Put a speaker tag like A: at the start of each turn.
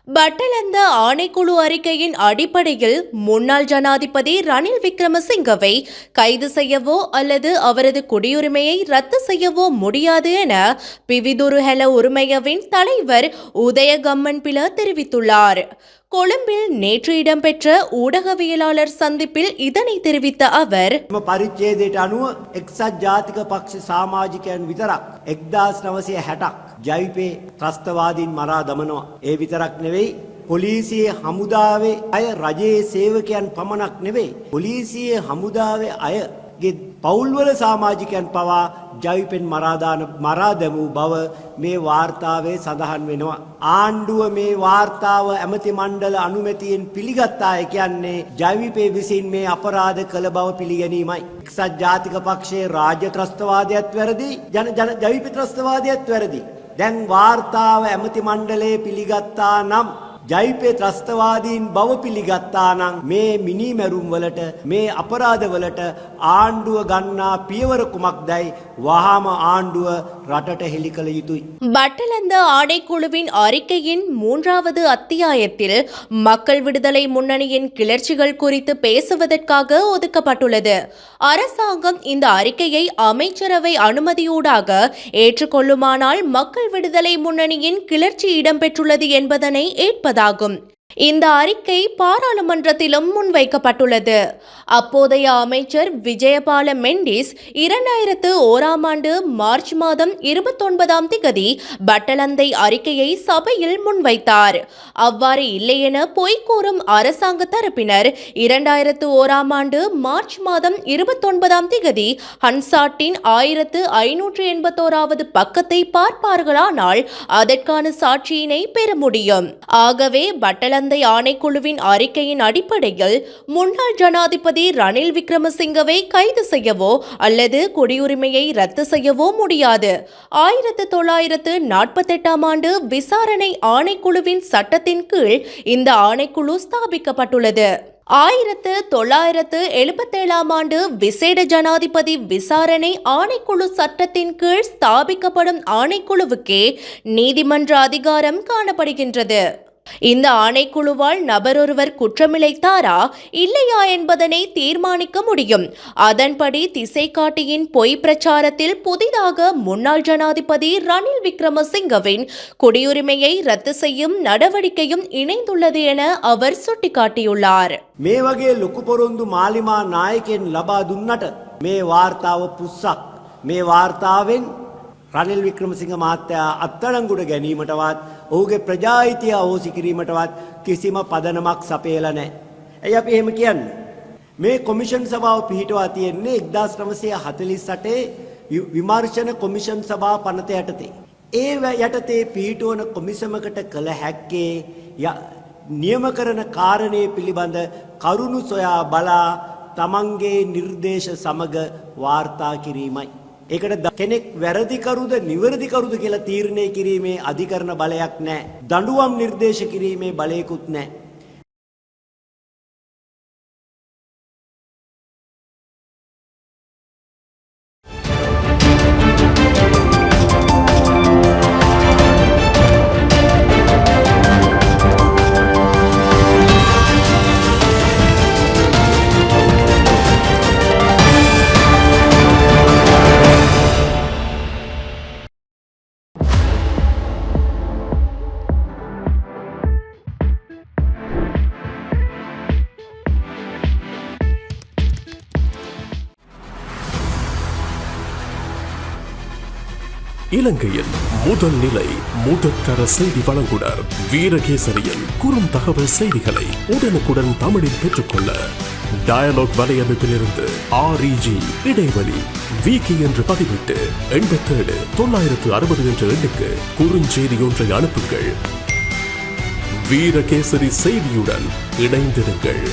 A: பட்டலந்த ஆணைக்குழு அறிக்கையின் அடிப்படையில் முன்னாள் ஜனாதிபதி ரணில் விக்ரமசிங்கவை கைது செய்யவோ அல்லது அவரது குடியுரிமையை ரத்து செய்யவோ முடியாது என பிவிதுருஹெல உரிமையவின் தலைவர் உதயகம்மன்பில தெரிவித்துள்ளார். கொழும்பில் நேற்று இடம்பெற்ற ஊடகவியலாளர் சந்திப்பில் இதனை தெரிவித்த அவர்,
B: පරිච්ඡේදයට අනුව එක්සත් ජාතික පක්ෂ සමාජිකයන් විතරක් 1960ක් ජවිපේ ත්‍රස්තවාදීන් මරා දමනවා. ඒ විතරක් නෙවෙයි, පොලිසියේ හමුදාවේ අය රජයේ සේවකයන් පමණක් නෙවෙයි, පොලිසියේ හමුදාවේ අයගේ පවුල්වල සමාජිකයන් පවා ජවිපෙන් මරා දැමූ බව මේ වාර්තාවේ සඳහන් වෙනවා. ආණ්ඩුව මේ වාර්තාව ඇමති මණ්ඩල අනුමැතියෙන් පිළිගත්තාය කියන්නේ ජවිපේ විසින් මේ අපරාධ කළ බව පිළිගැනීමයි. එක්සත් ජාතික පක්ෂයේ රාජ්‍ය ත්‍රස්තවාදයත් වැරදි, ජවිප ත්‍රස්තවාදයත් වැරදි. දැන් වාර්තාව ඇමති මණ්ඩලයේ පිළිගත්තා නම්, ජවිපේ ත්‍රස්තවාදීන් බව පිළිගත්තා නම් මේ මිනිමැරුම් වලට, මේ අපරාධ වලට ආණ්ඩුව ගන්නා පියවර කුමක්දයි වහාම ආණ්ඩුව රටට හෙළි කළ යුතුයි.
A: பட்டலந்த ஆணைக்குழுவின் அறிக்கையின் 3வது அத்தியாயத்தில் மக்கள் விடுதலை முன்னணியின் கிளர்ச்சிகள் குறித்து பேசுவதற்காக ஒதுக்கப்பட்டுள்ளது. அரசாங்கம் இந்த அறிக்கையை அமைச்சரவை அனுமதியூடாக ஏற்றுக்கொள்ளுமானால் மக்கள் விடுதலை முன்னணியின் கிளர்ச்சி இடம்பெற்றுள்ளது என்பதனை ஏற்பதாகும். இந்த அறிக்கை பாராளுமன்றத்திலும் முன்வைக்கப்பட்டுள்ளது. அப்போதைய அமைச்சர் விஜயபால மெண்டிஸ் 2001ஆம் ஆண்டு மார்ச் மாதம் 29ஆம் திகதி பட்டலந்தை அறிக்கையை சபையில் முன்வைத்தார். அவ்வாறு இல்லை என பொய்கூறும் அரசாங்க தரப்பினர் 2001ஆம் ஆண்டு மார்ச் மாதம் 29ஆம் திகதி ஹன்சாட்டின் 1581வது பக்கத்தை பார்ப்பார்களானால் அதற்கான சாட்சியினை பெற முடியும். ஆகவே பட்டலந்தை ஆணைக்குழுவின் அறிக்கையின் அடிப்படையில் முன்னாள் ஜனாதிபதி ரணில் விக்ரமசிங்கவை கைது செய்யவோ அல்லது குடியுரிமையை ரத்து செய்யவோ முடியாது. 1948ஆம் ஆண்டு விசாரணை ஆணைக்குழுவின் சட்டத்தின் கீழ் இந்த ஆணைக்குழு ஸ்தாபிக்கப்பட்டுள்ளது. 1977ஆம் ஆண்டு விசேட ஜனாதிபதி விசாரணை ஆணைக்குழு சட்டத்தின் கீழ் ஸ்தாபிக்கப்படும் ஆணைக்குழுவுக்கே நீதிமன்ற அதிகாரம் காணப்படுகின்றது. இந்த ஆணைக்குழுவால் நபரொருவர் குற்றமிழைத்தாரா இல்லையா என்பதனை தீர்மானிக்க முடியும். அதன்படி திசைகாட்டியின் பொய் பிரச்சாரத்தில் புதிதாக முன்னாள் ஜனாதிபதி ரணில் விக்ரமசிங்கவின் குடியுரிமையை ரத்து செய்யும் நடவடிக்கையும் இணைந்துள்ளது என அவர் சுட்டிக்காட்டியுள்ளார்.
B: මේ වගේ ලොකු පොරොන්දු මාලිමා නායකයන් ලබා දුන්නට මේ වාර්තාව පුස්සක්. මේ වාර්තාවෙන් රනිල් වික්‍රමසිංහ මහත්තයා අත්අඩංගුවට ගැනීමටවත් ඔහුගේ ප්‍රජාහිතය අවෝසි කිරීමටවත් කිසිම පදනමක් සපයලා නැහැ. ඇයි අපි එහෙම කියන්නේ? මේ කොමිෂන් සභාව පිහිටවා තියෙන්නේ 1948 විමර්ශන කොමිෂන් සභාව පනත යටතේ. ඒ යටතේ පිහිටවන කොමිසමකට කළ හැක්කේ නියම කරන කාරණේ පිළිබඳ කරුණු සොයා බලා තමන්ගේ නිර්දේශ සමග වාර්තා කිරීමයි. ඒකට කෙනෙක් වැරදිකරුද නිවැරදිකරුද කියලා තීරණය කිරීමේ අධිකරණ බලයක් නැහැ. දඬුවම් නිර්දේශ කිරීමේ බලයකුත් නැහැ.
C: இலங்கையின் முதல் நிலை முதற்தர செய்தி வழங்குனர் வீரகேசரியின் குறுந்தகவல் செய்திகளை உடனுக்குடன் தமிழில் பெற்றுக்கொள்ள டயலாக் வலையமைப்பிலிருந்து REG இடைவெளி வீக்கி என்று பதிவிட்டு 87 960 என்ற எண்ணுக்கு குறுஞ்செய்தி ஒன்றை அனுப்புங்கள். வீரகேசரி செய்தியுடன் இணைந்திருங்கள்.